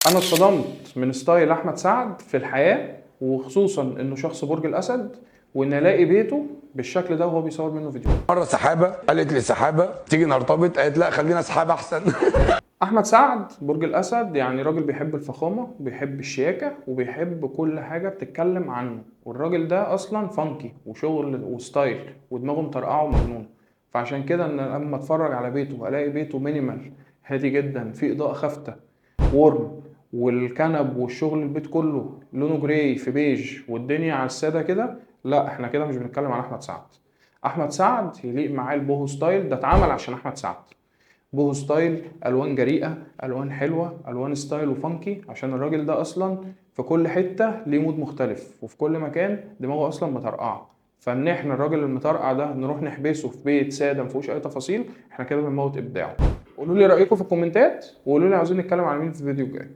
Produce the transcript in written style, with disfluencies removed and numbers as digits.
انا اتصدمت من ستايل احمد سعد في الحياه، وخصوصا انه شخص برج الاسد، وان الاقي بيته بالشكل ده وهو بيصور منه فيديو. مره سحابه قالت لي سحابه تيجي نرتبط، قالت لا خلينا سحابه احسن. احمد سعد برج الاسد، يعني راجل بيحب الفخامه، بيحب الشياكه، وبيحب كل حاجه بتتكلم عنه. والراجل ده اصلا فانكي وشغل وستايل ودماغه مطرقعه ومجنونه. فعشان كده ان لما اتفرج على بيته الاقي بيته مينيمال، هادي جدا، فيه اضاءه خافته، وورم، والكنب والشغل البيت كله لونه جراي في بيج، والدنيا على الساده كده. لا، احنا كده مش بنتكلم عن احمد سعد. احمد سعد يليق معاه البوهو ستايل ده، اتعمل عشان احمد سعد. بوهو ستايل، الوان جريئه، الوان حلوه، الوان ستايل وفانكي، عشان الراجل ده اصلا في كل حته ليه مود مختلف، وفي كل مكان دماغه اصلا مطرقعه. فان احنا الراجل المطرقع ده نروح نحبسه في بيت ساده مفيهوش اي تفاصيل، احنا كده بنموت ابداعه. قولوا لي رايكم في الكومنتات، وقولوا لي عاوزين نتكلم عن مين في الفيديو الجاي.